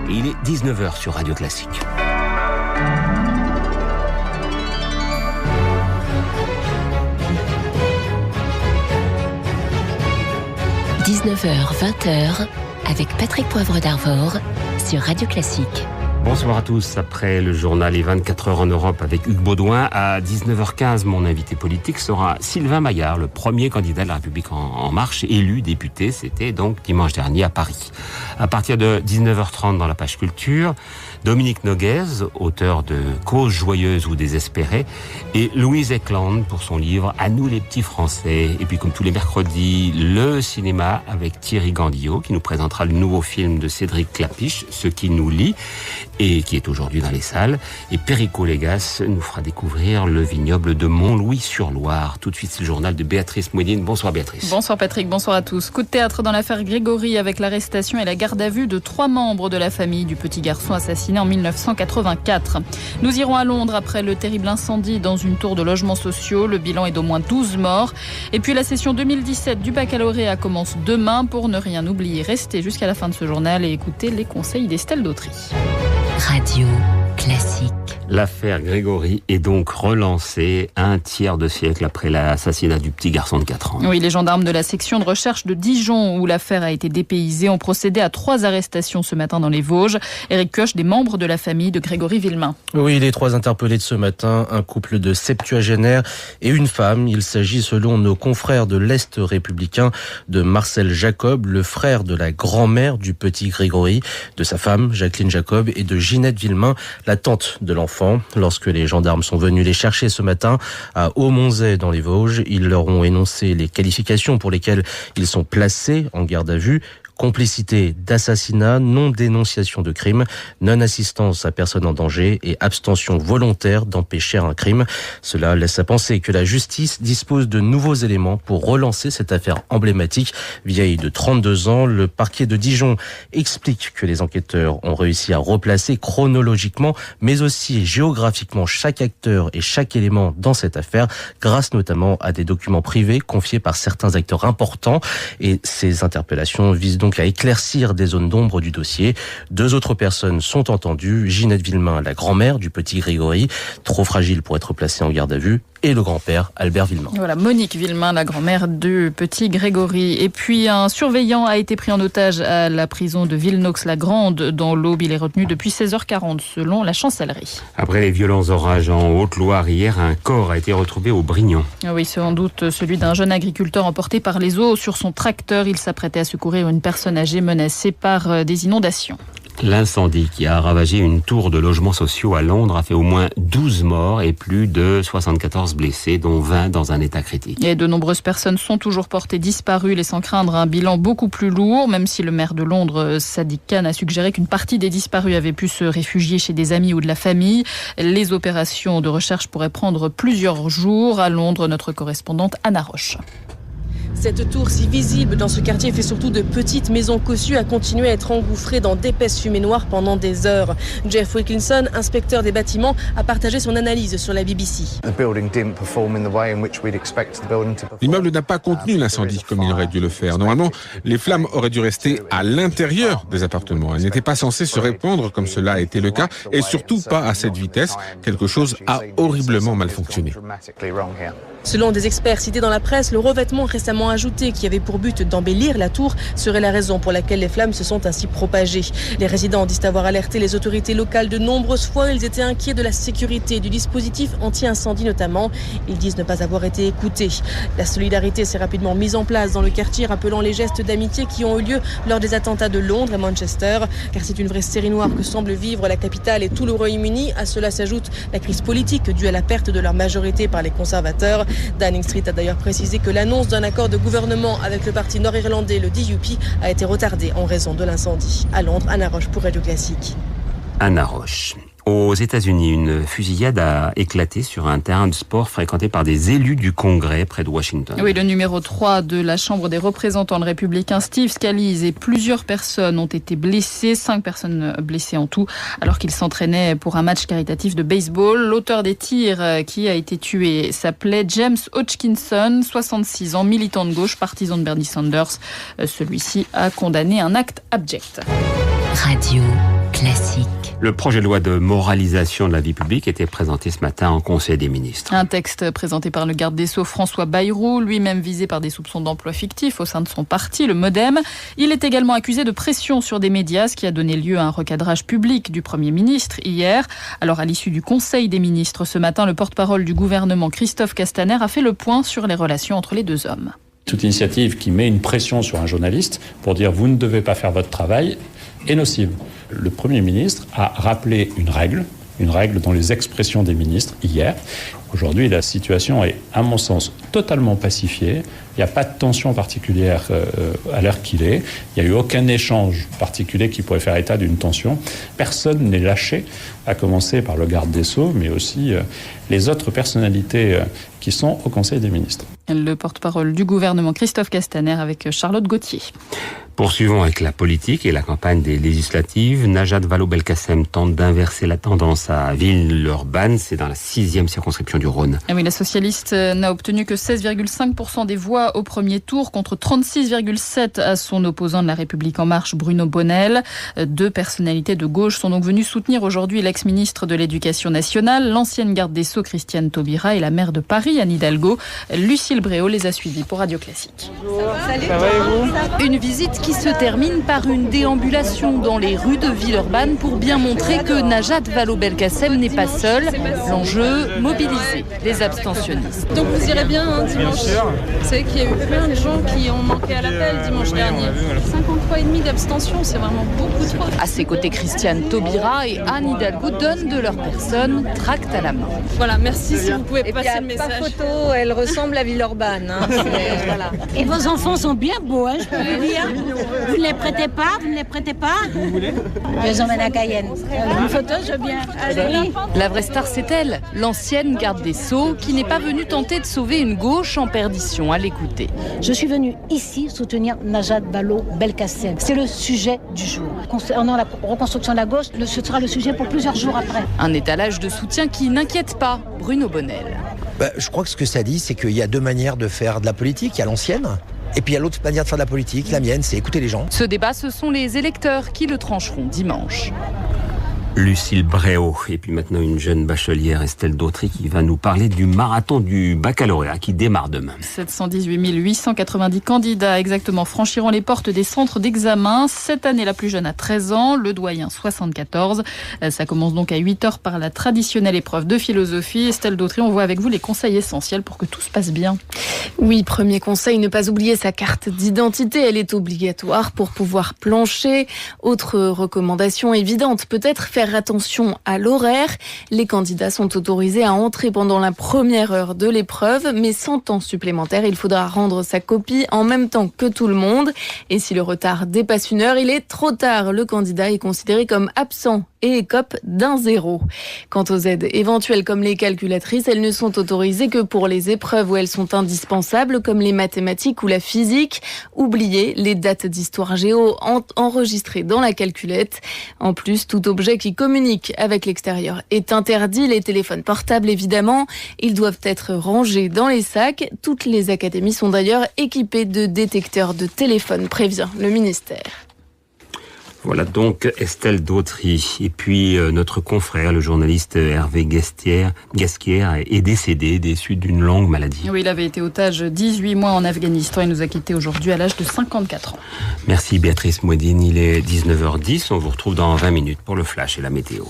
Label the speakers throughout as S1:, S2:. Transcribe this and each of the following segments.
S1: Et il est 19h sur Radio Classique. «
S2: 19h, 20h, avec Patrick Poivre d'Arvor sur Radio Classique. »
S1: Bonsoir à tous. Après le journal Les 24 heures en Europe avec Hugues Baudouin, à 19h15, mon invité politique sera Sylvain Maillard, le premier candidat de la République en marche, élu député. C'était donc dimanche dernier à Paris. À partir de 19h30 dans la page culture, Dominique Noguez, auteur de Causes joyeuses ou désespérées, et Louise Ekland pour son livre À nous les petits Français. Et puis comme tous les mercredis, le cinéma avec Thierry Gandillot qui nous présentera le nouveau film de Cédric Clapiche, Ce qui nous lie, et qui est aujourd'hui dans les salles. Et Perico Légas nous fera découvrir le vignoble de Montlouis-sur-Loire. Tout de suite, c'est le journal de Béatrice Mouedine. Bonsoir Béatrice.
S3: Bonsoir Patrick, bonsoir à tous. Coup de théâtre dans l'affaire Grégory avec l'arrestation et la garde à vue de 3 membres de la famille du petit garçon assassiné en 1984. Nous irons à Londres après le terrible incendie dans une tour de logements sociaux. Le bilan est d'au moins 12 morts. Et puis la session 2017 du baccalauréat commence demain. Pour ne rien oublier, restez jusqu'à la fin de ce journal et écoutez les conseils d'Estelle Dautry.
S2: Radio Classique.
S1: L'affaire Grégory est donc relancée un tiers de siècle après l'assassinat du petit garçon de 4 ans.
S3: Oui, les gendarmes de la section de recherche de Dijon, où l'affaire a été dépaysée, ont procédé à 3 arrestations ce matin dans les Vosges. Éric Koch, des membres de la famille de Grégory Villemain.
S4: Oui, les 3 interpellés de ce matin, un couple de septuagénaires et une femme. Il s'agit, selon nos confrères de l'Est républicain, de Marcel Jacob, le frère de la grand-mère du petit Grégory, de sa femme, Jacqueline Jacob, et de Ginette Villemain, la tante de l'enfant. Lorsque les gendarmes sont venus les chercher ce matin à Aumonzey dans les Vosges, ils leur ont énoncé les qualifications pour lesquelles ils sont placés en garde à vue. Complicité d'assassinat, non-dénonciation de crime, non-assistance à personne en danger et abstention volontaire d'empêcher un crime. Cela laisse à penser que la justice dispose de nouveaux éléments pour relancer cette affaire emblématique. Vieille de 32 ans, le parquet de Dijon explique que les enquêteurs ont réussi à replacer chronologiquement, mais aussi géographiquement chaque acteur et chaque élément dans cette affaire, grâce notamment à des documents privés confiés par certains acteurs importants. Et ces interpellations visent donc à éclaircir des zones d'ombre du dossier. 2 autres personnes sont entendues. Ginette Villemain, la grand-mère du petit Grégory, trop fragile pour être placée en garde à vue, et le grand-père, Albert Villemain.
S3: Voilà, Monique Villemain, la grand-mère du petit Grégory. Et puis un surveillant a été pris en otage à la prison de Villenox-la-Grande. Dans l'Aube, il est retenu depuis 16h40, selon la chancellerie.
S1: Après les violents orages en Haute-Loire hier, un corps a été retrouvé au Brignon.
S3: Oui, sans doute celui d'un jeune agriculteur emporté par les eaux. Sur son tracteur, il s'apprêtait à secourir une personne âgée menacée par des inondations.
S1: L'incendie qui a ravagé une tour de logements sociaux à Londres a fait au moins 12 morts et plus de 74 blessés, dont 20 dans un état critique.
S3: Et de nombreuses personnes sont toujours portées disparues, laissant craindre un bilan beaucoup plus lourd, même si le maire de Londres, Sadiq Khan, a suggéré qu'une partie des disparus avaient pu se réfugier chez des amis ou de la famille. Les opérations de recherche pourraient prendre plusieurs jours. À Londres, notre correspondante Anna Roche.
S5: Cette tour si visible dans ce quartier fait surtout de petites maisons cossues a continué à être engouffrée dans d'épaisses fumées noires pendant des heures. Jeff Wilkinson, inspecteur des bâtiments, a partagé son analyse sur la BBC.
S6: L'immeuble n'a pas contenu l'incendie comme il aurait dû le faire. Normalement, les flammes auraient dû rester à l'intérieur des appartements. Elles n'étaient pas censées se répandre comme cela a été le cas et surtout pas à cette vitesse. Quelque chose a horriblement mal fonctionné.
S5: Selon des experts cités dans la presse, le revêtement récemment ajouté qui avait pour but d'embellir la tour serait la raison pour laquelle les flammes se sont ainsi propagées. Les résidents disent avoir alerté les autorités locales de nombreuses fois. Ils étaient inquiets de la sécurité, du dispositif anti-incendie notamment. Ils disent ne pas avoir été écoutés. La solidarité s'est rapidement mise en place dans le quartier, rappelant les gestes d'amitié qui ont eu lieu lors des attentats de Londres et Manchester. Car c'est une vraie série noire que semble vivre la capitale et tout le Royaume-Uni. À cela s'ajoute la crise politique due à la perte de leur majorité par les conservateurs. Downing Street a d'ailleurs précisé que l'annonce d'un accord de gouvernement avec le parti nord-irlandais, le DUP, a été retardée en raison de l'incendie. À Londres, Anna Roche pour Radio Classique.
S1: Anna Roche. Aux États-Unis, une fusillade a éclaté sur un terrain de sport fréquenté par des élus du Congrès près de Washington.
S3: Oui, le numéro 3 de la Chambre des représentants, le républicain Steve Scalise, et plusieurs personnes ont été blessées, 5 personnes blessées en tout, alors qu'ils s'entraînaient pour un match caritatif de baseball. L'auteur des tirs qui a été tué s'appelait James Hodgkinson, 66 ans, militant de gauche, partisan de Bernie Sanders. Celui-ci a condamné un acte abject.
S2: Radio Classique.
S1: Le projet de loi de moralisation de la vie publique était présenté ce matin en Conseil des ministres.
S3: Un texte présenté par le garde des Sceaux François Bayrou, lui-même visé par des soupçons d'emploi fictif au sein de son parti, le MoDem. Il est également accusé de pression sur des médias, ce qui a donné lieu à un recadrage public du Premier ministre hier. Alors à l'issue du Conseil des ministres ce matin, le porte-parole du gouvernement Christophe Castaner a fait le point sur les relations entre les deux hommes.
S7: Toute initiative qui met une pression sur un journaliste pour dire vous ne devez pas faire votre travail est nocive. Le Premier ministre a rappelé une règle dans les expressions des ministres hier. Aujourd'hui, la situation est, à mon sens, totalement pacifiée. Il n'y a pas de tension particulière à l'heure qu'il est. Il n'y a eu aucun échange particulier qui pourrait faire état d'une tension. Personne n'est lâché, à commencer par le garde des Sceaux, mais aussi les autres personnalités qui sont au Conseil des ministres.
S3: Le porte-parole du gouvernement Christophe Castaner avec Charlotte Gauthier.
S1: Poursuivons avec la politique et la campagne des législatives. Najat Vallaud-Belkacem tente d'inverser la tendance à Villeurbanne. C'est dans la 6e circonscription du Rhône.
S3: Et oui, la socialiste n'a obtenu que 16,5% des voix au premier tour contre 36,7% à son opposant de la République En Marche, Bruno Bonnell. Deux personnalités de gauche sont donc venues soutenir aujourd'hui l'ex-ministre de l'Éducation nationale, l'ancienne garde des Sceaux Christiane Taubira et la maire de Paris, Anne Hidalgo. Lucille Bréau les a suivis pour Radio Classique.
S8: Ça va et vous ? Une visite qui se termine par une déambulation dans les rues de Villeurbanne pour bien montrer que Najat Vallaud-Belkacem n'est pas seule. L'enjeu, mobiliser les abstentionnistes.
S9: Donc vous irez bien dimanche. Vous savez qu'il y a eu plein de gens qui ont manqué à l'appel dimanche dernier. 53,5% d'abstention, c'est vraiment beaucoup trop.
S8: À ses côtés, Christiane Taubira et Anne Hidalgo donnent de leur personne, tract à la main.
S9: Voilà, merci si vous pouvez passer le message.
S10: Pas photo, elle ressemble à Villeurbanne. Voilà.
S11: Et vos enfants sont bien beaux, je peux vous dire. Vous ne les prêtez pas,
S10: Vous voulez ?
S11: Je les emmène à Cayenne. Une photo, je veux bien. Allez.
S8: La vraie star, c'est elle, l'ancienne garde des Sceaux, qui n'est pas venue tenter de sauver une gauche en perdition. À l'écouter.
S11: Je suis venue ici soutenir Najat Vallaud-Belkacem. C'est le sujet du jour. Concernant la reconstruction de la gauche, ce sera le sujet pour plusieurs jours après.
S8: Un étalage de soutien qui n'inquiète pas Bruno Bonnell.
S12: Je crois que ce que ça dit, c'est qu'il y a deux manières de faire de la politique. Il y a l'ancienne, et puis il y a l'autre manière de faire de la politique. La mienne, c'est écouter les gens.
S8: Ce débat, ce sont les électeurs qui le trancheront dimanche.
S1: Lucille Bréau. Et puis maintenant, une jeune bachelière, Estelle Dautry, qui va nous parler du marathon du baccalauréat qui démarre demain.
S3: 718 890 candidats exactement franchiront les portes des centres d'examen. Cette année, la plus jeune a 13 ans, le doyen 74. Ça commence donc à 8h par la traditionnelle épreuve de philosophie. Estelle Dautry, on voit avec vous les conseils essentiels pour que tout se passe bien.
S13: Oui, premier conseil, ne pas oublier sa carte d'identité. Elle est obligatoire pour pouvoir plancher. Autre recommandation évidente, peut-être faire attention à l'horaire. Les candidats sont autorisés à entrer pendant la première heure de l'épreuve, mais sans temps supplémentaire, il faudra rendre sa copie en même temps que tout le monde. Et si le retard dépasse une heure, il est trop tard. Le candidat est considéré comme absent et écope d'un 0. Quant aux aides éventuelles comme les calculatrices, elles ne sont autorisées que pour les épreuves où elles sont indispensables, comme les mathématiques ou la physique. Oubliez les dates d'histoire géo enregistrées dans la calculette. En plus, tout objet qui communique avec l'extérieur est interdit. Les téléphones portables, évidemment, ils doivent être rangés dans les sacs. Toutes les académies sont d'ailleurs équipées de détecteurs de téléphone, prévient le ministère.
S1: Voilà donc Estelle Dautry. Et puis notre confrère, le journaliste Hervé Gasquière, est décédé des suites d'une longue maladie.
S3: Oui, il avait été otage 18 mois en Afghanistan. Il nous a quittés aujourd'hui à l'âge de 54 ans.
S1: Merci Béatrice Mouedine. Il est 19h10. On vous retrouve dans 20 minutes pour le flash et la météo.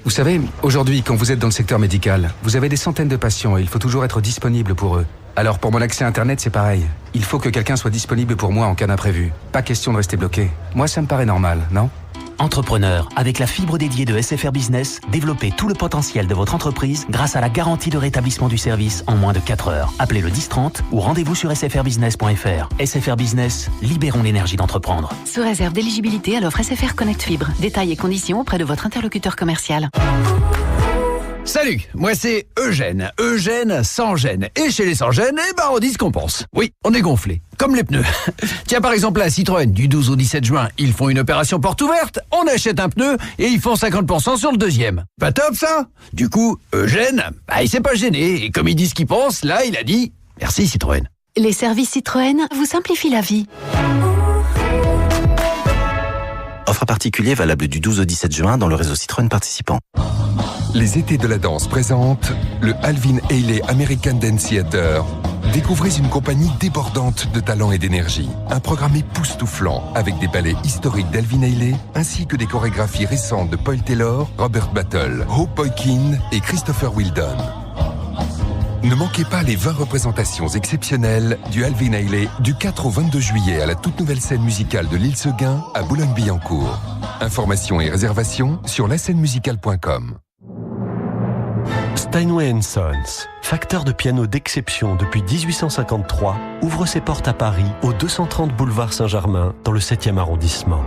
S14: Vous savez, aujourd'hui, quand vous êtes dans le secteur médical, vous avez des centaines de patients et il faut toujours être disponible pour eux. Alors pour mon accès Internet, c'est pareil. Il faut que quelqu'un soit disponible pour moi en cas d'imprévu. Pas question de rester bloqué. Moi, ça me paraît normal, non ?
S15: Entrepreneur, avec la fibre dédiée de SFR Business, développez tout le potentiel de votre entreprise grâce à la garantie de rétablissement du service en moins de 4 heures. Appelez le 1030 ou rendez-vous sur sfrbusiness.fr. SFR Business, libérons l'énergie d'entreprendre.
S2: Sous réserve d'éligibilité à l'offre SFR Connect Fibre. Détails et conditions auprès de votre interlocuteur commercial.
S16: Salut, moi c'est Eugène sans gêne. Et chez les sans gêne, on dit ce qu'on pense. Oui, on est gonflé, comme les pneus. Tiens par exemple la Citroën, du 12 au 17 juin, ils font une opération porte ouverte, on achète un pneu et ils font 50% sur le deuxième. Pas top ça ? Du coup, Eugène, il s'est pas gêné et comme il dit ce qu'il pense, là il a dit « Merci Citroën ».
S2: Les services Citroën vous simplifient la vie.
S17: Offre particulier valable du 12 au 17 juin dans le réseau Citroën participant.
S18: Les étés de la danse présentent le Alvin Ailey American Dance Theater. Découvrez une compagnie débordante de talent et d'énergie. Un programme époustouflant avec des ballets historiques d'Alvin Ailey ainsi que des chorégraphies récentes de Paul Taylor, Robert Battle, Hope Boykin et Christopher Wheeldon. Ne manquez pas les 20 représentations exceptionnelles du Alvin Ailey du 4 au 22 juillet à la toute nouvelle scène musicale de l'île Seguin à Boulogne-Billancourt. Informations et réservations sur lascenemusicale.com.
S19: Steinway & Sons, facteur de piano d'exception depuis 1853, ouvre ses portes à Paris au 230 boulevard Saint-Germain dans le 7e arrondissement.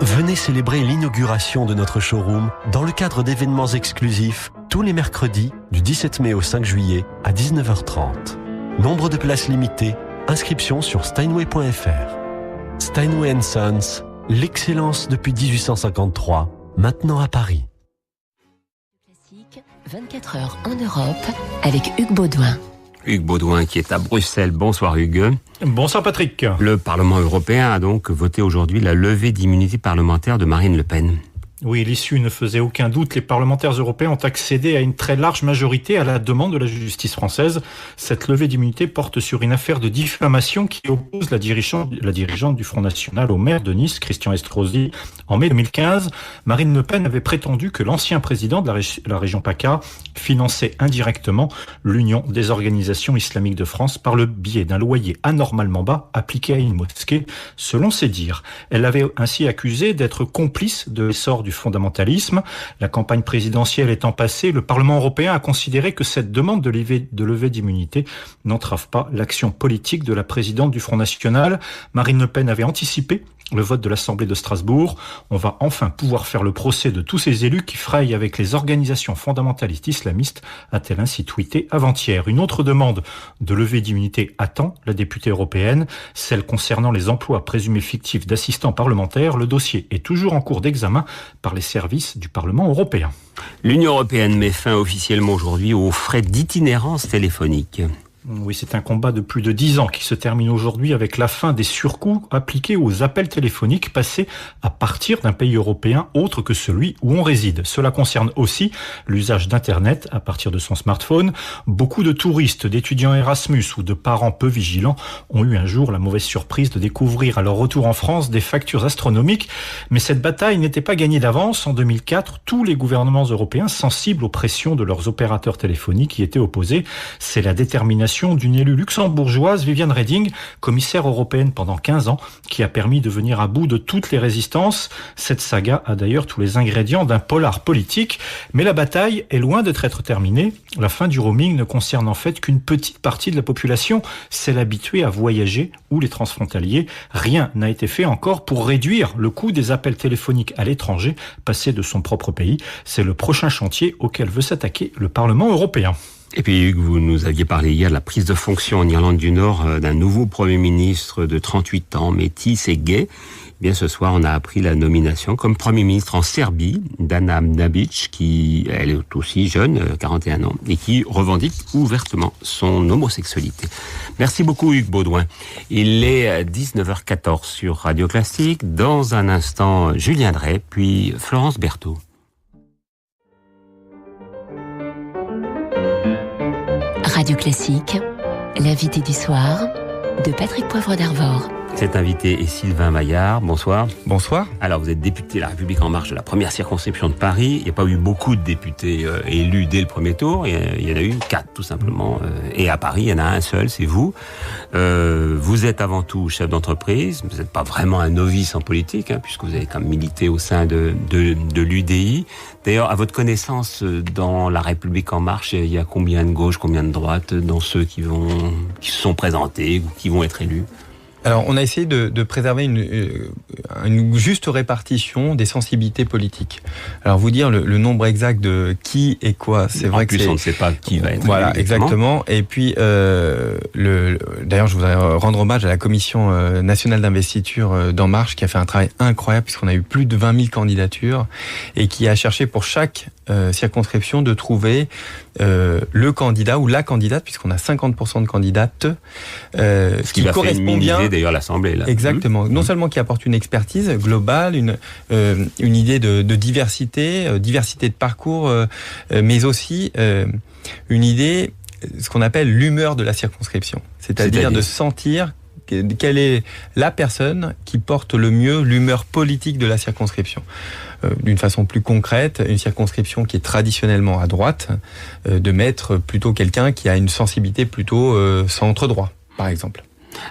S19: Venez célébrer l'inauguration de notre showroom dans le cadre d'événements exclusifs tous les mercredis du 17 mai au 5 juillet à 19h30. Nombre de places limitées, inscription sur steinway.fr. Steinway & Sons, l'excellence depuis 1853, maintenant à Paris.
S2: 24 heures en Europe avec Hugues Baudouin.
S1: Hugues Baudouin qui est à Bruxelles. Bonsoir Hugues.
S20: Bonsoir Patrick.
S1: Le Parlement européen a donc voté aujourd'hui la levée d'immunité parlementaire de Marine Le Pen.
S20: Oui, l'issue ne faisait aucun doute. Les parlementaires européens ont accédé à une très large majorité à la demande de la justice française. Cette levée d'immunité porte sur une affaire de diffamation qui oppose la dirigeante du Front National au maire de Nice, Christian Estrosi. En mai 2015, Marine Le Pen avait prétendu que l'ancien président de la région PACA finançait indirectement l'Union des organisations islamiques de France par le biais d'un loyer anormalement bas appliqué à une mosquée, selon ses dires. Elle l'avait ainsi accusé d'être complice de l'essor du fondamentalisme. La campagne présidentielle étant passée, le Parlement européen a considéré que cette demande de levée d'immunité n'entrave pas l'action politique de la présidente du Front National. Marine Le Pen avait anticipé le vote de l'Assemblée de Strasbourg. On va enfin pouvoir faire le procès de tous ces élus qui frayent avec les organisations fondamentalistes islamistes, a-t-elle ainsi tweeté avant-hier. Une autre demande de levée d'immunité attend la députée européenne, celle concernant les emplois présumés fictifs d'assistants parlementaires. Le dossier est toujours en cours d'examen par les services du Parlement européen.
S1: L'Union européenne met fin officiellement aujourd'hui aux frais d'itinérance téléphonique.
S20: Oui, c'est un combat de plus de 10 ans qui se termine aujourd'hui avec la fin des surcoûts appliqués aux appels téléphoniques passés à partir d'un pays européen autre que celui où on réside. Cela concerne aussi l'usage d'Internet à partir de son smartphone. Beaucoup de touristes, d'étudiants Erasmus ou de parents peu vigilants ont eu un jour la mauvaise surprise de découvrir à leur retour en France des factures astronomiques. Mais cette bataille n'était pas gagnée d'avance. En 2004, tous les gouvernements européens, sensibles aux pressions de leurs opérateurs téléphoniques, y étaient opposés. C'est la détermination d'une élue luxembourgeoise, Viviane Reding, commissaire européenne pendant 15 ans, qui a permis de venir à bout de toutes les résistances. Cette saga a d'ailleurs tous les ingrédients d'un polar politique, mais la bataille est loin d'être terminée. La fin du roaming ne concerne en fait qu'une petite partie de la population, celle habituée à voyager ou les transfrontaliers. Rien n'a été fait encore pour réduire le coût des appels téléphoniques à l'étranger, passés de son propre pays. C'est le prochain chantier auquel veut s'attaquer le Parlement européen.
S1: Et puis Hugues, vous nous aviez parlé hier de la prise de fonction en Irlande du Nord d'un nouveau Premier ministre de 38 ans, métis et gay. Bien, ce soir, on a appris la nomination comme Premier ministre en Serbie d'Ana Brnabić, qui, elle est aussi jeune, 41 ans, et qui revendique ouvertement son homosexualité. Merci beaucoup Hugues Baudouin. Il est 19h14 sur Radio Classique. Dans un instant, Julien Drey, puis Florence Berthaud.
S2: Radio Classique, l'invité du soir de Patrick Poivre d'Arvor.
S1: Cet invité est Sylvain Maillard. Bonsoir.
S21: Bonsoir.
S1: Alors, vous êtes député de La République En Marche de la première circonscription de Paris. Il n'y a pas eu beaucoup de députés élus dès le premier tour. Il y en a eu 4, tout simplement. Et à Paris, il y en a un seul, c'est vous. Vous êtes avant tout chef d'entreprise. Vous n'êtes pas vraiment un novice en politique, puisque vous avez quand même milité au sein de l'UDI. D'ailleurs, à votre connaissance, dans La République En Marche, il y a combien de gauche, combien de droite dans ceux qui se sont présentés ou qui vont être élus ?
S21: Alors, on a essayé de préserver une juste répartition des sensibilités politiques. Alors, vous dire le nombre exact de qui et quoi, c'est vrai que
S1: on ne sait pas qui va être.
S21: Voilà, exactement. Et puis, d'ailleurs, je voudrais rendre hommage à la Commission nationale d'investiture d'En Marche, qui a fait un travail incroyable, puisqu'on a eu plus de 20 000 candidatures, et qui a cherché pour chaque circonscription de trouver le candidat ou la candidate, puisqu'on a 50% de candidates,
S1: ce qui va correspond bien d'ailleurs l'Assemblée. Là.
S21: Exactement. Non seulement qui apporte une expertise globale, une idée de diversité de parcours, mais aussi une idée, ce qu'on appelle l'humeur de la circonscription. C'est-à-dire de sentir quelle est la personne qui porte le mieux l'humeur politique de la circonscription. D'une façon plus concrète, une circonscription qui est traditionnellement à droite, de mettre plutôt quelqu'un qui a une sensibilité plutôt centre-droit, par exemple.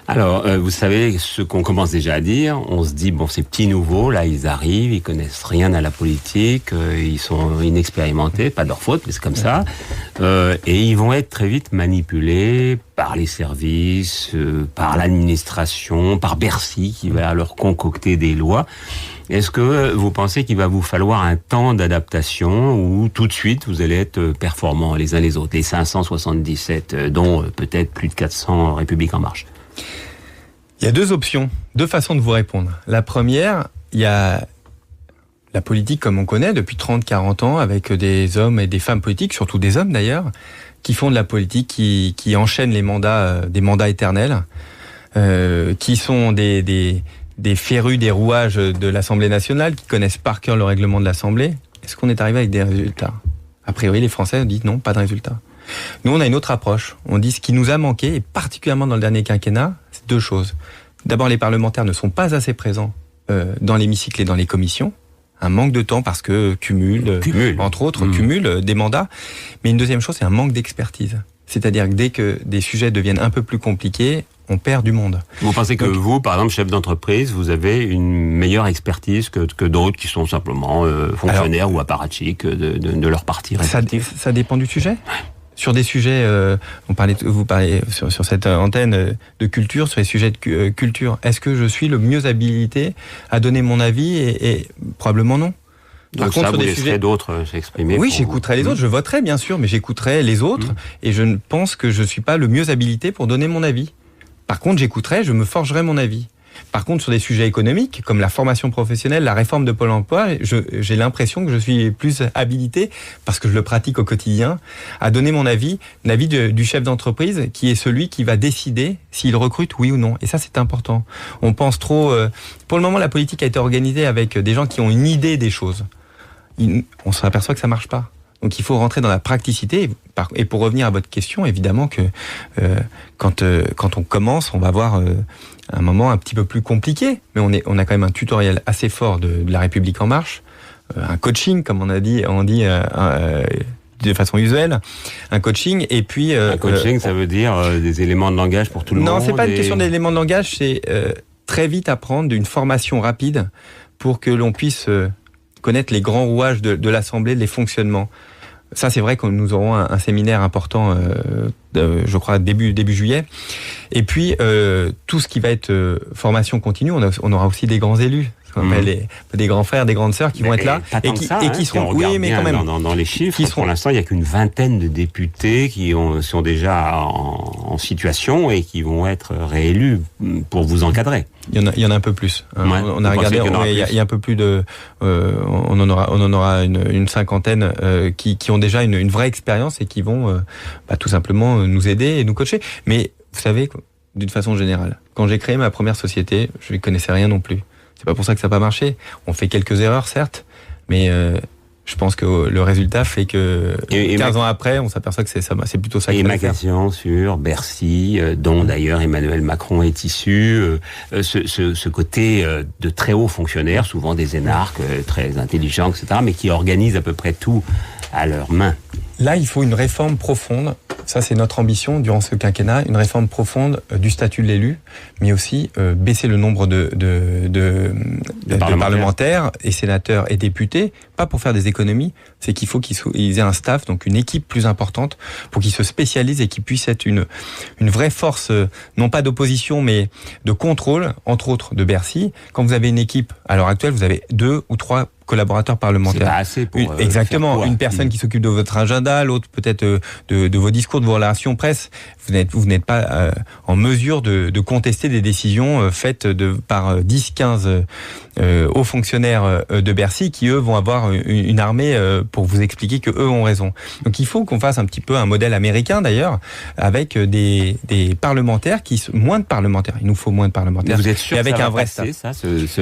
S1: Alors, vous savez ce qu'on commence déjà à dire, on se dit, bon, ces petits nouveaux, là, ils arrivent, ils connaissent rien à la politique, ils sont inexpérimentés, pas de leur faute, mais c'est comme ça, et ils vont être très vite manipulés par les services, par l'administration, par Bercy, qui va leur concocter des lois. Est-ce que vous pensez qu'il va vous falloir un temps d'adaptation ou tout de suite vous allez être performants les uns les autres, les 577, dont peut-être plus de 400 République En Marche?
S21: Il y a deux options, deux façons de vous répondre. La première, il y a la politique comme on connaît depuis 30-40 ans, avec des hommes et des femmes politiques, surtout des hommes d'ailleurs, qui font de la politique, qui enchaînent les mandats, des mandats éternels, qui sont des férus des rouages de l'Assemblée nationale, qui connaissent par cœur le règlement de l'Assemblée. Est-ce qu'on est arrivé avec des résultats? A priori, les Français disent non, pas de résultats. Nous, on a une autre approche. On dit ce qui nous a manqué, et particulièrement dans le dernier quinquennat, c'est deux choses. D'abord, les parlementaires ne sont pas assez présents dans l'hémicycle et dans les commissions. Un manque de temps parce que cumul. Entre autres, cumul des mandats. Mais une deuxième chose, c'est un manque d'expertise. C'est-à-dire que dès que des sujets deviennent un peu plus compliqués, on perd du monde.
S1: Vous pensez que vous, par exemple, chef d'entreprise, vous avez une meilleure expertise que d'autres qui sont simplement fonctionnaires ou apparatchiks de leur parti respectif?
S21: Ça dépend du sujet. Sur des sujets, vous parlez sur cette antenne de culture, sur les sujets de culture. Est-ce que je suis le mieux habilité à donner mon avis et probablement non.
S1: Donc ça, vous laisserez d'autres s'exprimer?
S21: Oui, j'écouterai les autres, je voterai bien sûr, mais j'écouterai les autres et je ne pense que je ne suis pas le mieux habilité pour donner mon avis. Par contre, j'écouterai, je me forgerai mon avis. Par contre, sur des sujets économiques, comme la formation professionnelle, la réforme de Pôle emploi, j'ai l'impression que je suis plus habilité, parce que je le pratique au quotidien, à donner mon avis, l'avis du chef d'entreprise, qui est celui qui va décider s'il recrute oui ou non. Et ça, c'est important. On pense trop... Pour le moment, la politique a été organisée avec des gens qui ont une idée des choses. On s'aperçoit que ça marche pas. Donc il faut rentrer dans la praticité. Et pour revenir à votre question, évidemment que quand on commence, on va avoir un moment un petit peu plus compliqué. Mais on a quand même un tutoriel assez fort de la République En Marche, un coaching, comme on dit de façon usuelle, un coaching. Et puis
S1: un coaching, ça veut dire des éléments de langage pour tout le monde.
S21: Non, c'est pas une question d'éléments de langage. C'est très vite apprendre d'une formation rapide pour que l'on puisse connaître les grands rouages de l'Assemblée, les fonctionnements. Ça, c'est vrai que nous aurons un séminaire important, je crois, début juillet. Et puis, tout ce qui va être formation continue, on aura aussi des grands élus, ce qu'on appelle des grands frères, des grandes sœurs qui vont être là.
S1: Et qui seront, oui, mais quand même. Dans les chiffres, pour l'instant, il n'y a qu'une vingtaine de députés qui sont déjà en situation et qui vont être réélus pour vous encadrer.
S21: Il y en a un peu plus. On a regardé, il y a un peu plus de... on en aura une cinquantaine qui ont déjà une vraie expérience et qui vont tout simplement nous aider et nous coacher. Mais vous savez, d'une façon générale, quand j'ai créé ma première société, je ne connaissais rien non plus. C'est pas pour ça que ça n'a pas marché. On fait quelques erreurs, certes, mais... je pense que le résultat fait que 15 ans après, on s'aperçoit que c'est plutôt ça.
S1: Et ma question sur Bercy, dont d'ailleurs Emmanuel Macron est issu, ce côté de très hauts fonctionnaires, souvent des énarques très intelligents, etc., mais qui organisent à peu près tout à leurs mains.
S21: Là, il faut une réforme profonde. Ça, c'est notre ambition durant ce quinquennat, une réforme profonde du statut de l'élu, mais aussi baisser le nombre de parlementaires et sénateurs et députés, pas pour faire des économies, c'est qu'il faut qu'ils aient un staff, donc une équipe plus importante, pour qu'ils se spécialisent et qu'ils puissent être une vraie force, non pas d'opposition, mais de contrôle, entre autres, de Bercy. Quand vous avez une équipe, à l'heure actuelle, vous avez 2 ou 3 collaborateurs parlementaires.
S1: C'est pas assez pour
S21: exactement. Une personne qui s'occupe de votre agenda, l'autre peut-être de vos discours, de vos relations presse. Vous n'êtes pas en mesure de contester des décisions faites par 10, 15 aux fonctionnaires de Bercy qui, eux, vont avoir une armée pour vous expliquer que eux ont raison. Donc il faut qu'on fasse un petit peu un modèle américain, d'ailleurs, avec des parlementaires moins de parlementaires. Il nous faut moins de parlementaires.
S1: Vous êtes sûr
S21: avec
S1: que ça
S21: un
S1: va
S21: vrai
S1: passer, ça,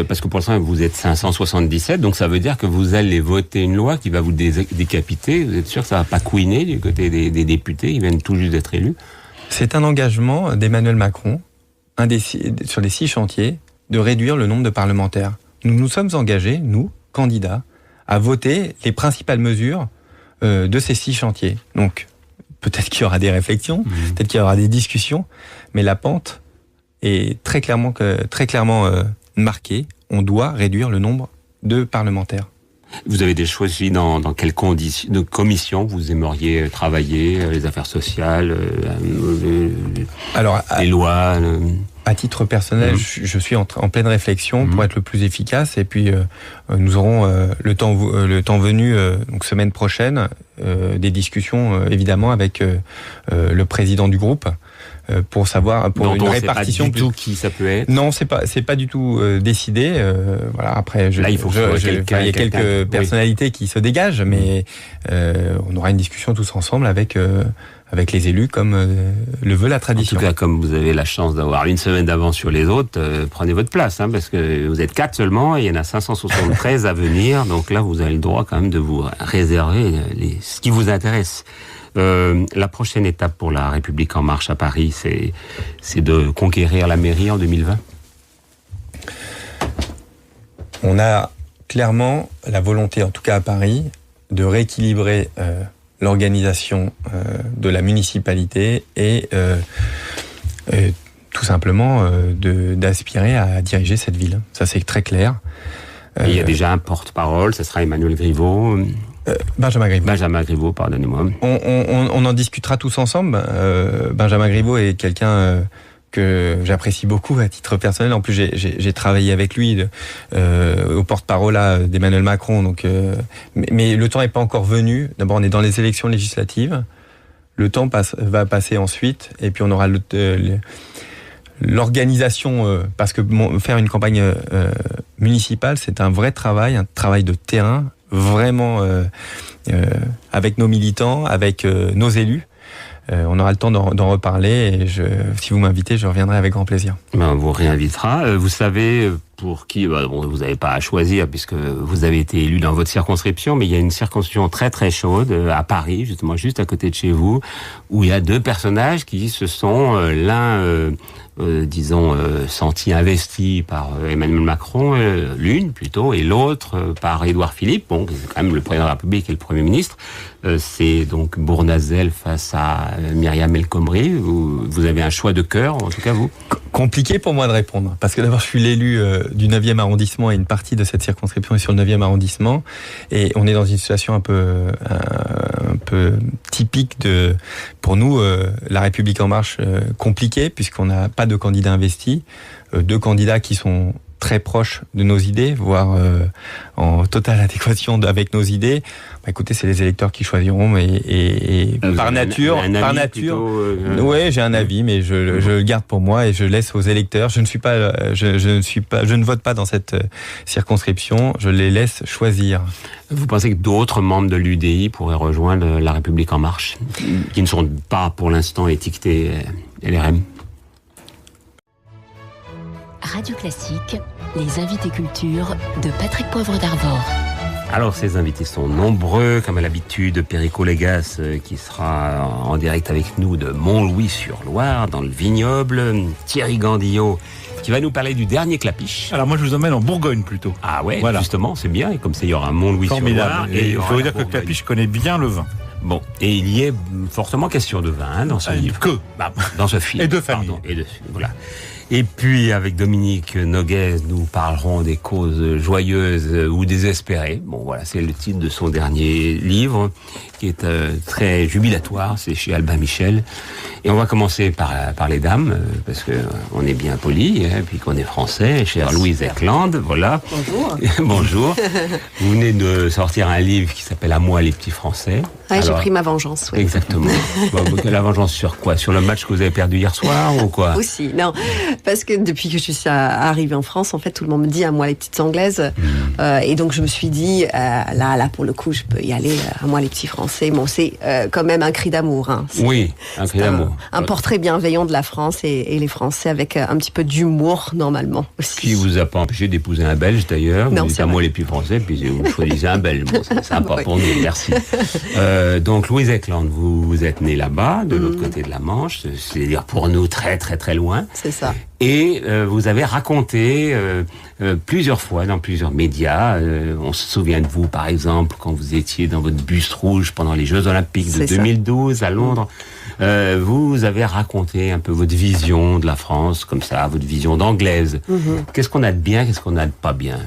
S1: parce que pour l'instant, vous êtes 577, donc ça veut dire que vous allez voter une loi qui va vous décapiter. Vous êtes sûr que ça va pas couiner du côté des députés? Ils viennent tout juste d'être élus.
S21: C'est un engagement d'Emmanuel Macron, sur les 6 chantiers, de réduire le nombre de parlementaires. Nous nous sommes engagés, nous, candidats, à voter les principales mesures de ces 6 chantiers. Donc, peut-être qu'il y aura des réflexions, peut-être qu'il y aura des discussions, mais la pente est très clairement marquée. On doit réduire le nombre de parlementaires.
S1: Vous avez des choisi dans quelles conditions, de commissions vous aimeriez travailler, les affaires sociales, les lois
S21: À titre personnel, je suis en pleine réflexion pour être le plus efficace. Et puis, nous aurons le temps venu, donc semaine prochaine, des discussions évidemment avec le président du groupe pour savoir une répartition.
S1: Pas du tout qui ça peut être.
S21: Non, c'est pas du tout décidé. Voilà. Après,
S1: là, il faut
S21: il y a quelques personnalités qui se dégagent, mais on aura une discussion tous ensemble avec les élus, comme le veut la tradition.
S1: En tout cas, comme vous avez la chance d'avoir une semaine d'avance sur les autres, prenez votre place, parce que vous êtes 4 seulement, et il y en a 573 à venir, donc là, vous avez le droit quand même de vous réserver ce qui vous intéresse. La prochaine étape pour la République en marche à Paris, c'est de conquérir la mairie en 2020.
S21: On a clairement la volonté, en tout cas à Paris, de rééquilibrer l'organisation de la municipalité et tout simplement d'aspirer à diriger cette ville. Ça, c'est très clair.
S1: Il y a déjà un porte-parole, ce sera Emmanuel Griveaux.
S21: Benjamin
S1: Griveaux, pardonnez-moi.
S21: On en discutera tous ensemble. Benjamin Griveaux est quelqu'un que j'apprécie beaucoup à titre personnel. En plus, j'ai travaillé avec lui au porte-parole d'Emmanuel Macron. Donc, mais le temps n'est pas encore venu. D'abord, on est dans les élections législatives. Le temps va passer ensuite, et puis on aura l'organisation, parce que faire une campagne municipale, c'est un vrai travail, un travail de terrain, vraiment avec nos militants, avec nos élus. On aura le temps d'en reparler, et si vous m'invitez, je reviendrai avec grand plaisir.
S1: On vous réinvitera. Vous savez pour qui, vous n'avez pas à choisir puisque vous avez été élu dans votre circonscription, mais il y a une circonscription très très chaude à Paris, justement juste à côté de chez vous, où il y a 2 personnages qui se sont l'un senti investi par Emmanuel Macron, l'une plutôt, et l'autre par Édouard Philippe, c'est quand même le président de la République et le Premier ministre. C'est donc Bournazel face à Myriam El Khomri. Vous avez un choix de cœur, en tout cas vous?
S21: Compliqué pour moi de répondre, parce que d'abord je suis l'élu du 9e arrondissement, et une partie de cette circonscription est sur le 9e arrondissement, et on est dans une situation un peu typique pour nous, la République en marche, compliquée, puisqu'on n'a pas de candidats investis, 2 candidats qui sont très proches de nos idées, voire en totale adéquation avec nos idées. Écoutez, c'est les électeurs qui choisiront, et par nature, ouais, j'ai un avis, mais je le garde pour moi et je laisse aux électeurs. Je ne vote pas dans cette circonscription. Je les laisse choisir.
S1: Vous pensez que d'autres membres de l'UDI pourraient rejoindre la République en marche, qui ne sont pas pour l'instant étiquetés LRM?
S2: Radio Classique, les invités culture de Patrick Poivre d'Arvor.
S1: Alors, ces invités sont nombreux, comme à l'habitude, Perico Légas, qui sera en direct avec nous de Montlouis-sur-Loire, dans le vignoble. Thierry Gandillot, qui va nous parler du dernier Clapiche.
S4: Alors moi, je vous emmène en Bourgogne plutôt.
S1: Ah ouais, voilà. Justement, c'est bien. Et comme ça, il y aura Montlouis-sur-Loire.
S4: Et il faut vous dire que Clapiche connaît bien le vin.
S1: Bon, et il y est fortement question de vin dans ce livre. Dans ce film.
S4: Et de famille.
S1: Voilà. Et puis, avec Dominique Noguez, nous parlerons des causes joyeuses ou désespérées. Bon, voilà, c'est le titre de son dernier livre, qui est très jubilatoire. C'est chez Albin Michel. Et on va commencer par les dames, parce que on est bien poli, puis qu'on est français. Chère Louise Ekland, voilà.
S10: Bonjour.
S1: Bonjour. Vous venez de sortir un livre qui s'appelle « À moi les petits Français ».
S6: Ouais, j'ai pris ma vengeance. Oui.
S1: Exactement. La vengeance sur quoi? Sur le match que vous avez perdu hier soir ou quoi?
S6: Aussi, non. Parce que depuis que je suis arrivée en France, en fait, tout le monde me dit à moi les petites Anglaises. Et donc, je me suis dit, là, pour le coup, je peux y aller. À moi les petits Français. Bon, c'est quand même un cri d'amour. Hein.
S1: Oui, un cri d'amour.
S6: Un portrait bienveillant de la France et les Français avec un petit peu d'humour, normalement, aussi.
S1: Qui vous a pas empêché d'épouser un Belge, d'ailleurs? Vous dites à moi les petits Français, puis vous choisissez un Belge. Bon, c'est sympa pour nous, merci. Donc, Louise Ekland, vous êtes née là-bas, de l'autre côté de la Manche, c'est-à-dire pour nous très très très loin.
S6: C'est ça.
S1: Et vous avez raconté plusieurs fois dans plusieurs médias, on se souvient de vous par exemple quand vous étiez dans votre bus rouge pendant les Jeux Olympiques de 2012 à Londres. Vous avez raconté un peu votre vision de la France, comme ça, votre vision d'anglaise. Qu'est-ce qu'on a de bien, qu'est-ce qu'on a de pas bien?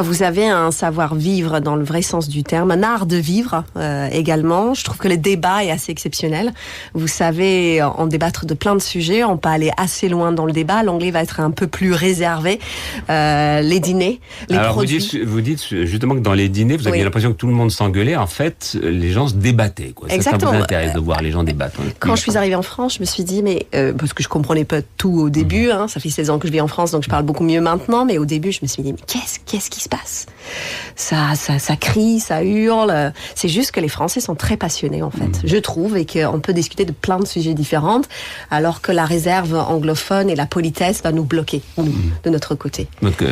S6: Vous avez un savoir-vivre dans le vrai sens du terme, un art de vivre également. Je trouve que le débat est assez exceptionnel. Vous savez en débattre de plein de sujets, on peut aller assez loin dans le débat. L'anglais va être un peu plus réservé. Les dîners, les produits.
S1: Vous dites justement que dans les dîners, vous aviez l'impression que tout le monde s'engueulait. En fait, les gens se débattaient. Quoi.
S6: Exactement.
S1: Ça vous intéresse de voir les gens débattre.
S6: Quand je suis arrivée en France, je me suis dit, mais parce que je comprenais pas tout au début, hein, ça fait 16 ans que je vis en France, donc je parle beaucoup mieux maintenant, mais au début, je me suis dit, mais qu'est-ce qui se passe? Ça crie, ça hurle. C'est juste que les Français sont très passionnés, en fait, je trouve, et qu'on peut discuter de plein de sujets différents, alors que la réserve anglophone et la politesse va nous bloquer, nous, de notre côté.
S1: Donc,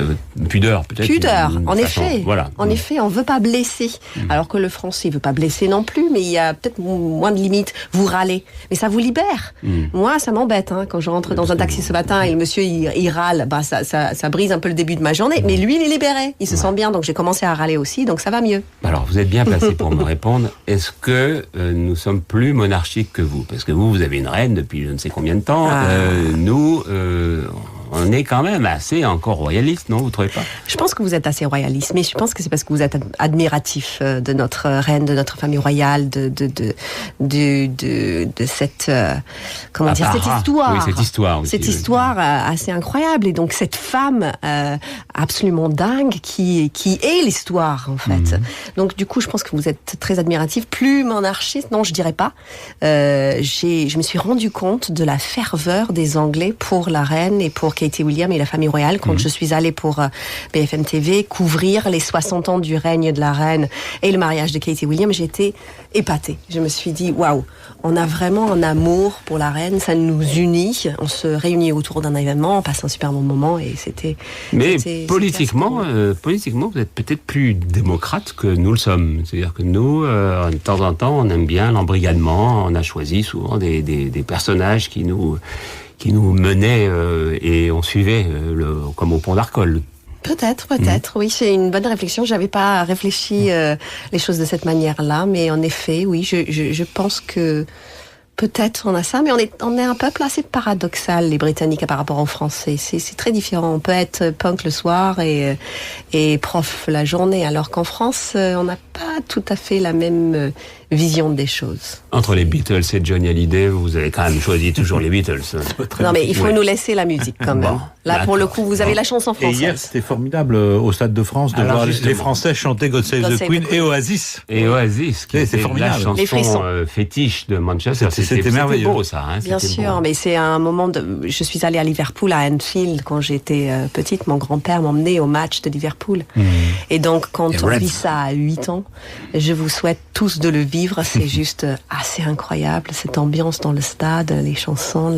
S1: pudeur, peut-être.
S6: Pudeur, en
S1: façon,
S6: effet.
S1: Voilà.
S6: En effet, on veut pas blesser. Alors que le Français veut pas blesser non plus, mais il y a peut-être moins de limites. Vous râlez, mais ça vous libère. Moi, ça m'embête, hein, quand je rentre dans un taxi ce matin et le monsieur il râle, bah ça brise un peu le début de ma journée. Mais lui, il est libéré, il se sent bien, donc j'ai commencé à râler aussi, donc ça va mieux.
S1: Alors, vous êtes bien placé pour me répondre. Est-ce que nous sommes plus monarchiques que vous? Parce que vous avez une reine depuis je ne sais combien de temps. Nous, on est quand même assez encore royaliste, non? Vous trouvez pas?
S6: Je pense que vous êtes assez royaliste, mais je pense que c'est parce que vous êtes admiratif de notre reine, de notre famille royale, de cette comment dire, cette histoire.
S1: Oui, cette histoire aussi.
S6: Cette histoire assez incroyable, et donc cette femme absolument dingue qui est l'histoire en fait. Donc du coup, je pense que vous êtes très admiratif, plus monarchiste, non, je dirais pas. Je me suis rendu compte de la ferveur des Anglais pour la reine et pour Katie William et la famille royale quand je suis allée pour BFM TV couvrir les 60 ans du règne de la reine et le mariage de Katie William. J'étais épatée. Je me suis dit, waouh, on a vraiment un amour pour la reine, ça nous unit. On se réunit autour d'un événement, on passe un super bon moment et c'était...
S1: Mais politiquement, vous êtes peut-être plus démocrate que nous le sommes. C'est-à-dire que nous, de temps en temps, on aime bien l'embrigadement. On a choisi souvent des personnages qui nous menaient et on suivait comme au pont d'Arcole.
S6: Peut-être, oui, c'est une bonne réflexion. J'avais pas réfléchi les choses de cette manière-là, mais en effet, oui, je pense que peut-être on a ça, mais on est un peuple assez paradoxal, les Britanniques, par rapport aux Français. C'est très différent. On peut être punk le soir et prof la journée, alors qu'en France, on n'a pas tout à fait la même vision des choses.
S1: Entre les Beatles et Johnny Hallyday, vous avez quand même choisi toujours les Beatles.
S6: Non, mais il faut nous laisser la musique quand même. Là, pour le coup, vous avez la chanson française.
S4: Et hier, c'était formidable au Stade de France de voir les Français chanter God Save the Queen et Oasis.
S1: Et Oasis, qui était la chanson fétiche de Manchester.
S4: C'était merveilleux.
S1: Beau, ça. Hein,
S6: bien sûr, mais c'est un moment je suis allée à Liverpool, à Anfield, quand j'étais petite. Mon grand-père m'emmenait au match de Liverpool. Et donc, quand on vit ça à 8 ans, je vous souhaite tous de le vivre. C'est juste assez incroyable, cette ambiance dans le stade, les chansons,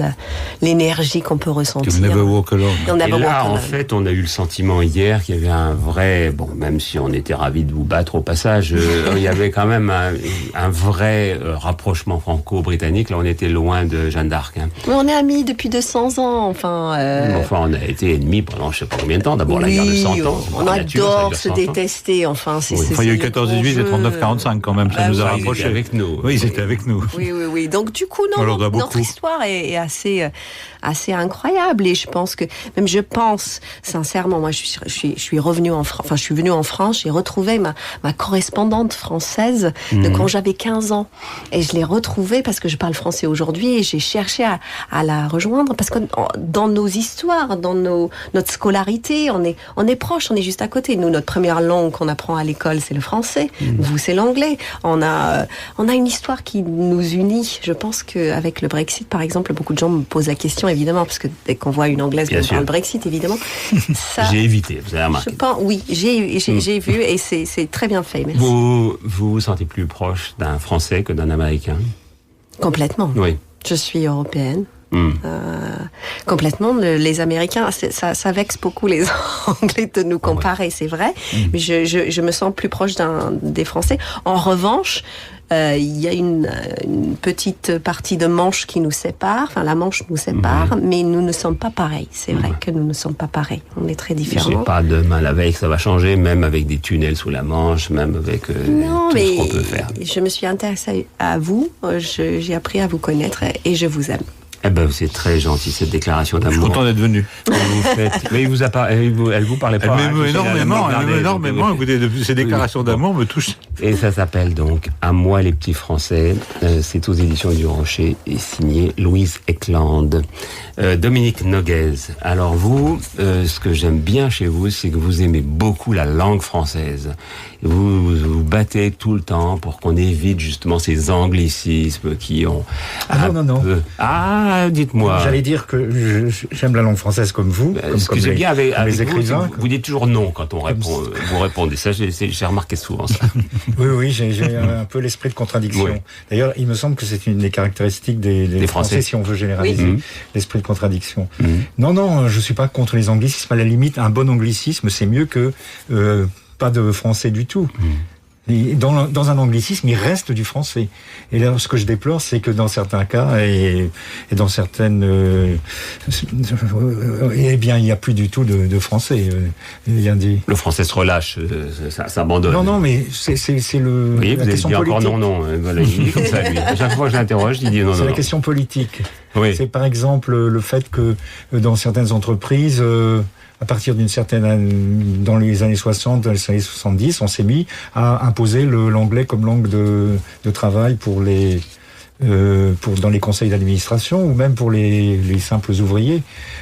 S6: l'énergie qu'on peut ressentir.
S4: You never walk alone.
S1: Et là, en fait, on a eu le sentiment hier qu'il y avait un vrai... Bon, même si on était ravis de vous battre au passage, il y avait quand même un vrai rapprochement franco-britannique. Là, on était loin de Jeanne d'Arc. Hein.
S6: Mais on est amis depuis 200 ans, enfin...
S1: Enfin, on a été ennemis pendant je ne sais pas combien de temps. D'abord, la guerre de 100 ans.
S6: On adore se détester, enfin.
S4: Il y a eu 14-18 et 39-45 quand même, ça nous a rapprochés.
S1: Avec nous.
S4: Oui, c'était avec nous.
S6: Oui. Donc, du coup, notre histoire est assez incroyable. Et je pense sincèrement, moi, je suis revenue en France, enfin, je suis venue en France, j'ai retrouvé ma correspondante française de quand j'avais 15 ans. Et je l'ai retrouvée parce que je parle français aujourd'hui et j'ai cherché à la rejoindre parce que dans nos histoires, dans notre scolarité, on est proches, on est juste à côté. Nous, notre première langue qu'on apprend à l'école, c'est le français. Vous, c'est l'anglais. On a on a une histoire qui nous unit. Je pense qu'avec le Brexit, par exemple, beaucoup de gens me posent la question, évidemment, parce que dès qu'on voit une Anglaise qui parle Brexit, évidemment. Ça,
S1: j'ai évité, vous avez remarqué.
S6: Oui, j'ai vu et c'est très bien fait. Merci.
S1: Vous vous sentez plus proche d'un Français que d'un Américain?
S6: Complètement.
S1: Oui.
S6: Je suis européenne. Complètement. Les Américains, ça vexe beaucoup les Anglais de nous comparer, c'est vrai. Mais je me sens plus proche des Français. En revanche, il y a une petite partie de Manche qui nous sépare. Enfin, la Manche nous sépare, mais nous ne sommes pas pareils. C'est vrai que nous ne sommes pas pareils. On est très différents.
S1: Je sais pas, demain la veille, ça va changer, même avec des tunnels sous la Manche, même avec tout ce qu'on peut faire.
S6: Je me suis intéressée à vous. J'ai appris à vous connaître et je vous aime.
S1: Eh ben, c'est très gentil, cette déclaration d'amour.
S4: Je suis content d'être venu.
S1: Mais elle vous parlait pas.
S4: Elle m'aime énormément. Écoutez, ces déclarations d'amour me touchent.
S1: Et ça s'appelle donc À moi les petits Français. C'est aux éditions du Rocher et signé Louise Ekland. Dominique Noguez. Alors vous, ce que j'aime bien chez vous, c'est que vous aimez beaucoup la langue française. Vous vous battez tout le temps pour qu'on évite justement ces anglicismes qui ont...
S5: Non.
S1: Ah, dites-moi.
S5: J'allais dire que j'aime la langue française comme vous, comme
S1: bien avec
S5: les écrivains.
S1: Vous dites toujours non quand on répond. Vous répondez. Ça, j'ai remarqué souvent ça.
S5: Oui, j'ai un peu l'esprit de contradiction. Oui. D'ailleurs, il me semble que c'est une des caractéristiques des Français, si on veut généraliser, l'esprit de contradiction. Non, je suis pas contre les anglicismes. À la limite, un bon anglicisme, c'est mieux que pas de français du tout. Et dans un anglicisme, il reste du français. Et là, ce que je déplore, c'est que dans certains cas et dans certaines, eh bien, il n'y a plus du tout de français.
S1: Le français se relâche, ça s'abandonne.
S5: Non, mais c'est le.
S1: Oui, vous avez dit encore non. Voilà, il dit comme ça, lui. À chaque fois que je l'interroge, il dit non.
S5: C'est la question politique.
S1: Oui.
S5: C'est par exemple le fait que dans certaines entreprises. À partir d'une certaine dans les années 60, dans les années 70, on s'est mis à imposer l'anglais comme langue de travail pour dans les conseils d'administration ou même pour les simples ouvriers.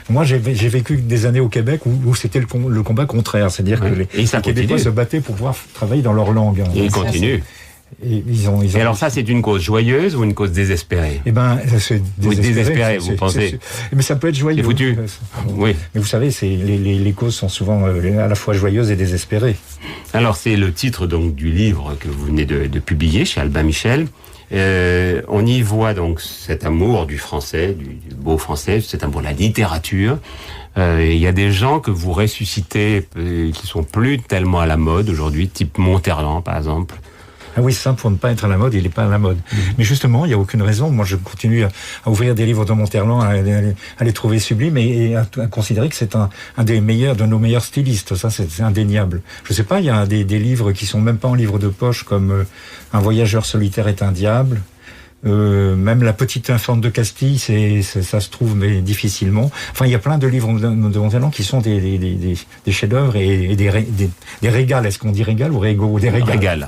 S5: Moi, j'ai vécu des années au Québec où c'était le combat contraire, c'est-à-dire que les Québécois se battaient pour pouvoir travailler dans leur langue.
S1: Et ils continuent.
S5: Et ils
S1: alors ça, c'est une cause joyeuse ou une cause désespérée?
S5: Eh ben, c'est
S1: désespéré, vous pensez?
S5: Mais ça peut être joyeux.
S1: C'est foutu. Oui.
S5: Mais vous savez, les causes sont souvent à la fois joyeuses et désespérées.
S1: Alors, c'est le titre donc du livre que vous venez de publier chez Albin Michel. On y voit donc cet amour du français, du beau français, cet amour de la littérature. Il y a des gens que vous ressuscitez qui sont plus tellement à la mode aujourd'hui, type Monterland par exemple.
S5: Ah oui, ça, pour ne pas être à la mode, il n'est pas à la mode. Mais justement, il n'y a aucune raison. Moi, je continue à ouvrir des livres de Monterland, à les trouver sublimes et à considérer que c'est un des meilleurs, de nos meilleurs stylistes. Ça, c'est indéniable. Je sais pas, il y a des livres qui sont même pas en livre de poche, comme Un voyageur solitaire est un diable. Même La petite infante de Castille, ça se trouve, mais difficilement. Enfin, il y a plein de livres de Monterland qui sont des chefs-d'œuvre et des régals. Est-ce qu'on dit régal ou régaux? Des régals.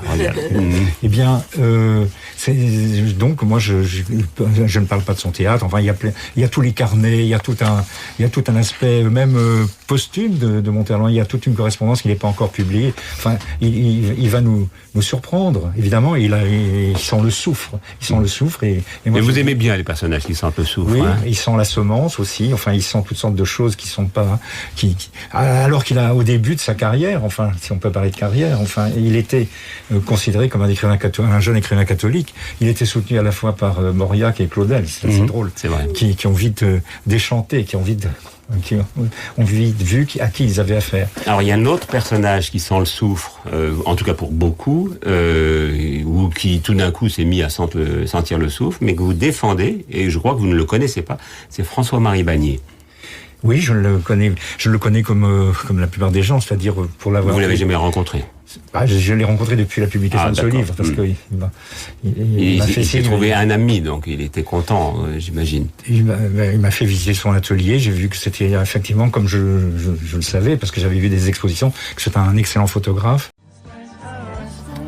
S5: Eh bien, donc moi, je ne parle pas de son théâtre. Enfin, il y a tous les carnets, il y a tout un aspect même posthume de Monterland. Il y a toute une correspondance qui n'est pas encore publiée. Enfin, il va nous surprendre. Évidemment, il sent le soufre. Et moi,
S1: vous aimez bien les personnages qui sentent le soufre.
S5: Oui, il sent la semence aussi. Enfin, il sent toutes sortes de choses qui sont pas, alors qu'il a au début de sa carrière. Enfin, si on peut parler de carrière. Enfin, il était considéré comme un jeune écrivain catholique. Il était soutenu à la fois par Mauriac et Claudel. C'est assez drôle.
S1: C'est vrai.
S5: Qui ont vite déchanté, qui ont vite vu à qui ils avaient affaire.
S1: Alors il y a un autre personnage qui sent le soufre, en tout cas pour beaucoup, ou qui tout d'un coup s'est mis à sentir le soufre, mais que vous défendez, et je crois que vous ne le connaissez pas, c'est François-Marie Bagné.
S5: Oui, je le connais comme la plupart des gens, c'est-à-dire pour l'avoir...
S1: Vous l'avez jamais rencontré?
S5: Je l'ai rencontré depuis la publication de ce livre, parce que il
S1: s'est trouvé un ami, donc il était content, j'imagine.
S5: Il m'a fait visiter son atelier, j'ai vu que c'était effectivement comme je le savais, parce que j'avais vu des expositions, que c'était un excellent photographe.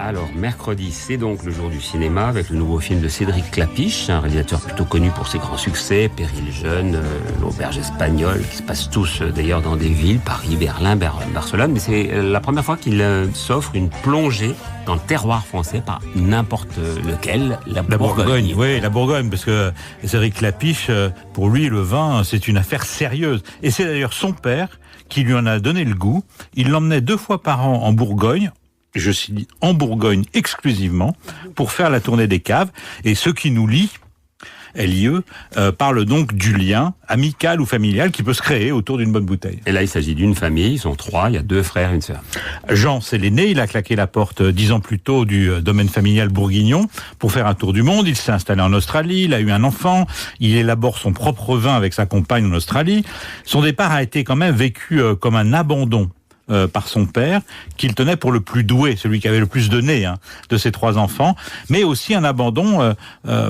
S1: Alors, mercredi, c'est donc le jour du cinéma avec le nouveau film de Cédric Clapiche, un réalisateur plutôt connu pour ses grands succès, Péril jeune, L'auberge espagnole, qui se passent tous d'ailleurs dans des villes, Paris, Berlin, Barcelone. Mais c'est la première fois qu'il s'offre une plongée dans le terroir français par n'importe lequel, la Bourgogne.
S4: Oui, la Bourgogne, parce que Cédric Clapiche, pour lui, le vin, c'est une affaire sérieuse. Et c'est d'ailleurs son père qui lui en a donné le goût. Il l'emmenait 2 fois par an en Bourgogne, je suis en Bourgogne exclusivement, pour faire la tournée des caves. Et ce qui nous lie, LIE, parle donc du lien amical ou familial qui peut se créer autour d'une bonne bouteille.
S1: Et là, il s'agit d'une famille, ils sont 3, il y a 2 frères et une sœur.
S4: Jean, c'est l'aîné, il a claqué la porte 10 ans plus tôt du domaine familial bourguignon pour faire un tour du monde. Il s'est installé en Australie, il a eu un enfant, il élabore son propre vin avec sa compagne en Australie. Son départ a été quand même vécu comme un abandon par son père, qu'il tenait pour le plus doué, celui qui avait le plus de nez de ses 3 enfants, mais aussi un abandon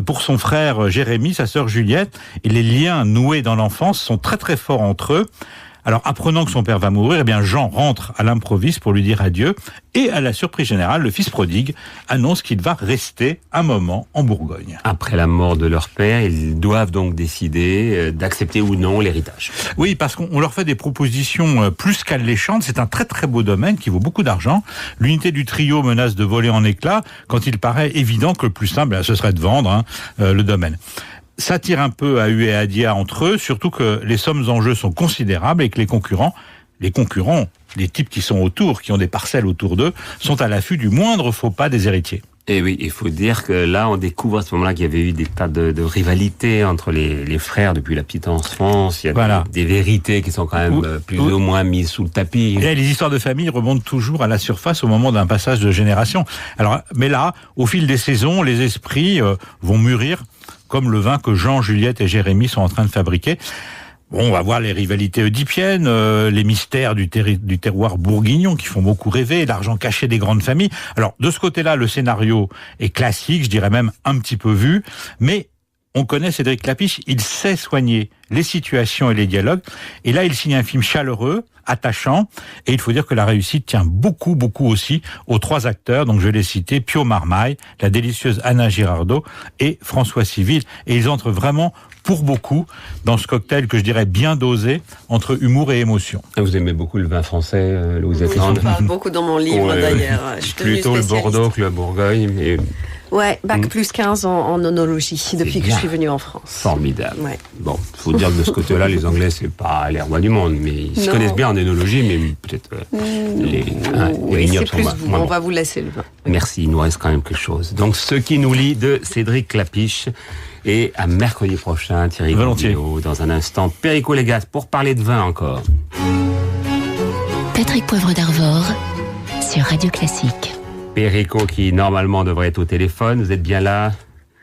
S4: pour son frère Jérémy, sa sœur Juliette, et les liens noués dans l'enfance sont très très forts entre eux. Alors, apprenant que son père va mourir, eh bien Jean rentre à l'improviste pour lui dire adieu, et à la surprise générale, le fils prodigue annonce qu'il va rester un moment en Bourgogne.
S1: Après la mort de leur père, ils doivent donc décider d'accepter ou non l'héritage.
S4: Oui, parce qu'on leur fait des propositions plus qu'alléchantes. C'est un très très beau domaine qui vaut beaucoup d'argent. L'unité du trio menace de voler en éclats quand il paraît évident que le plus simple, ce serait de vendre le domaine. Ça tire un peu à huée et à dia entre eux, surtout que les sommes en jeu sont considérables et que les concurrents, les types qui sont autour, qui ont des parcelles autour d'eux, sont à l'affût du moindre faux pas des héritiers.
S1: Et oui, il faut dire que là, on découvre à ce moment-là qu'il y avait eu des tas de rivalités entre les frères depuis la petite enfance. Il y a des vérités qui sont quand même plus ou moins mises sous le tapis.
S4: Et là, les histoires de famille remontent toujours à la surface au moment d'un passage de génération. Alors, mais là, au fil des saisons, les esprits vont mûrir, comme le vin que Jean, Juliette et Jérémy sont en train de fabriquer. Bon, on va voir les rivalités oedipiennes, les mystères du terroir bourguignon qui font beaucoup rêver, l'argent caché des grandes familles. Alors, de ce côté-là, le scénario est classique, je dirais même un petit peu vu, mais on connaît Cédric Clapiche, il sait soigner les situations et les dialogues, et là, il signe un film chaleureux, attachant, et il faut dire que la réussite tient beaucoup, beaucoup aussi aux 3 acteurs, donc je vais les citer, Pio Marmaille, la délicieuse Anna Girardot et François Civil, et ils entrent vraiment pour beaucoup dans ce cocktail que je dirais bien dosé entre humour et émotion.
S1: Vous aimez beaucoup le vin français, Louise Etlande?
S6: Je parle beaucoup dans mon livre d'ailleurs.
S1: Plutôt le Bordeaux que le Bourgogne, mais...
S6: Ouais, bac plus 15 en onologie depuis que je suis venue en France.
S1: Formidable.
S6: Ouais.
S1: Bon, faut dire que de ce côté-là, les Anglais, c'est pas les rois du monde, mais ils se connaissent bien en énologie, mais peut-être les vignobles sont
S6: on va vous laisser le vin.
S1: Merci, il nous reste quand même quelque chose. Donc, ce qui nous lie de Cédric Clapiche. Et à mercredi prochain, Thierry Vidéo, dans un instant, Perico Légas pour parler de vin encore.
S2: Patrick Poivre d'Arvor sur Radio Classique.
S1: Perico qui normalement devrait être au téléphone, vous êtes bien là?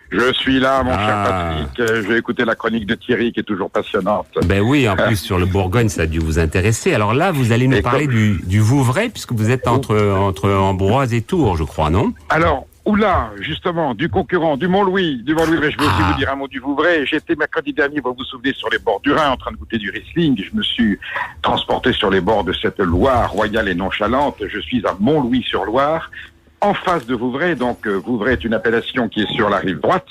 S7: Je suis là, mon cher Patrick. Je vais écouter la chronique de Thierry qui est toujours passionnante.
S1: Ben oui, en plus sur le Bourgogne, ça a dû vous intéresser. Alors là, vous allez nous parler du Vouvray, puisque vous êtes entre Ambroise et Tours, je crois, non?
S7: Alors, oula, justement, du concurrent, du Mont-Louis, mais je vais aussi vous dire un mot du Vouvray. J'étais mercredi dernier, vous vous souvenez, sur les bords du Rhin, en train de goûter du Riesling. Je me suis transporté sur les bords de cette Loire royale et nonchalante. Je suis à Mont-Louis-sur-Loire, en face de Vouvray. Donc, Vouvray est une appellation qui est sur la rive droite,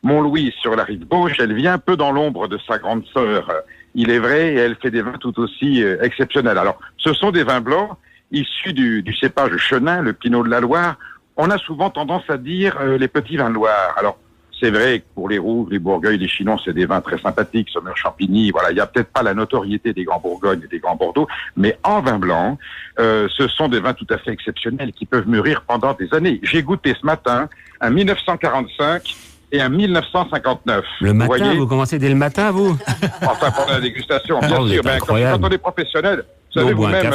S7: Mont-Louis sur la rive gauche. Elle vient un peu dans l'ombre de sa grande sœur, il est vrai, et elle fait des vins tout aussi exceptionnels. Alors, ce sont des vins blancs issus du cépage chenin, le Pinot de la Loire. On a souvent tendance à dire les petits vins de Loire. Alors, c'est vrai que pour les rouges, les Bourgognes, les Chinons, c'est des vins très sympathiques, Sommer Champigny, voilà, il n'y a peut-être pas la notoriété des grands Bourgognes et des grands Bordeaux, mais en vin blanc, ce sont des vins tout à fait exceptionnels qui peuvent mûrir pendant des années. J'ai goûté ce matin un 1945 et un 1959.
S1: Le matin, vous commencez dès le matin, vous?
S7: Enfin, pendant la dégustation, bien sûr. Quand on est professionnel, vous savez vous-même,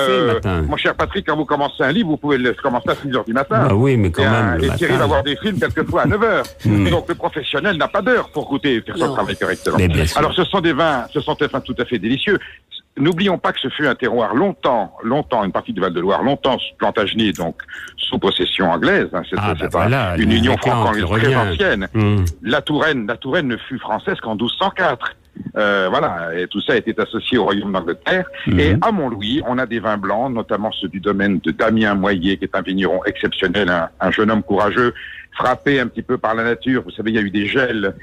S7: mon cher Patrick, quand vous commencez un livre, vous pouvez le commencer à 6h du matin.
S1: Ah oui, mais quand même.
S7: Et Thierry va voir des films quelquefois à 9h. Donc le professionnel n'a pas d'heure pour goûter et faire son travail correctement. Alors ce sont des vins tout à fait délicieux. N'oublions pas que ce fut un terroir longtemps, une partie du Val-de-Loire, longtemps plantagené, donc sous possession anglaise. Une union franco-anglaise très ancienne. La Touraine ne fut française qu'en 1204. Voilà, et tout ça était associé au Royaume d'Angleterre. Et à Montlouis, on a des vins blancs, notamment ceux du domaine de Damien Moyer, qui est un vigneron exceptionnel, un jeune homme courageux, frappé un petit peu par la nature. Vous savez, il y a eu des gels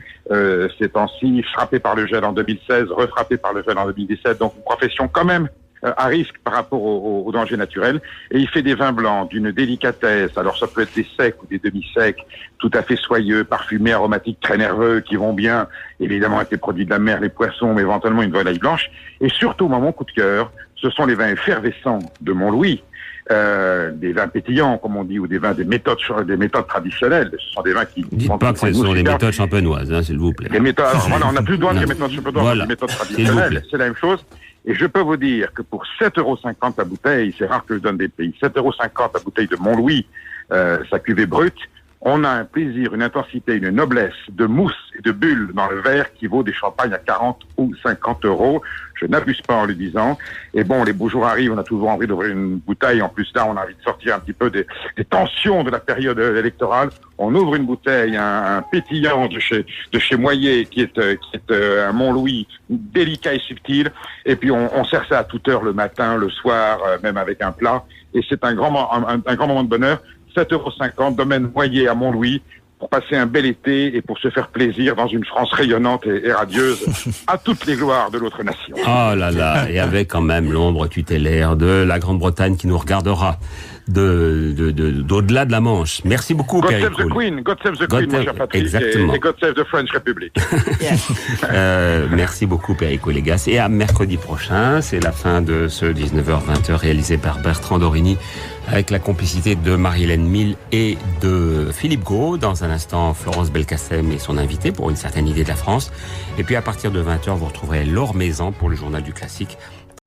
S7: ces temps-ci, frappé par le gel en 2016, refrappé par le gel en 2017. Donc une profession quand même à risque par rapport aux dangers naturels. Et il fait des vins blancs d'une délicatesse. Alors ça peut être des secs ou des demi-secs, tout à fait soyeux, parfumés, aromatiques, très nerveux, qui vont bien, évidemment, avec les produits de la mer, les poissons, mais éventuellement une volaille blanche. Et surtout, moi, mon coup de cœur, ce sont les vins effervescents de Montlouis. Des vins pétillants, comme on dit, ou des méthodes traditionnelles. Ce sont des vins qui...
S1: Dites pas que ce sont des méthodes champenoises, hein, s'il vous plaît.
S7: Les méthodes, alors, voilà, on n'a plus le droit de dire méthodes champenoises,
S1: voilà.
S7: des méthodes traditionnelles. C'est la même chose. Et je peux vous dire que pour 7,50 € la bouteille, c'est rare que je donne des prix, 7,50 € la bouteille de Montlouis, sa cuvée brute, on a un plaisir, une intensité, une noblesse de mousse et de bulles dans le verre qui vaut des champagnes à 40 ou 50 €. Je n'abuse pas en le disant. Et bon, les beaux jours arrivent, on a toujours envie d'ouvrir une bouteille. En plus, là, on a envie de sortir un petit peu des tensions de la période électorale. On ouvre une bouteille, un pétillant de chez Moyer, qui est un Montlouis délicat et subtil. Et puis, on sert ça à toute heure le matin, le soir, même avec un plat. Et c'est un grand moment de bonheur. 7,50 €, domaine Moyer à Montlouis, pour passer un bel été et pour se faire plaisir dans une France rayonnante et radieuse, à toutes les gloires de l'autre nation.
S1: Oh là là, et avec quand même l'ombre tutélaire de la Grande-Bretagne qui nous regardera d'au-delà de la Manche. Merci beaucoup,
S7: God
S1: Pierre
S7: save the Queen, God save the Queen, mon cher Patrick,
S1: exactement.
S7: et God save the French Republic.
S1: Merci beaucoup, Perico Légas. Et à mercredi prochain, c'est la fin de ce 19h-20h réalisé par Bertrand Dorini, avec la complicité de Marie-Hélène Mille et de Philippe Gros. Dans un instant, Florence Belkacem et son invité pour une certaine idée de la France. Et puis à partir de 20h, vous retrouverez Laure Maison pour le Journal du Classique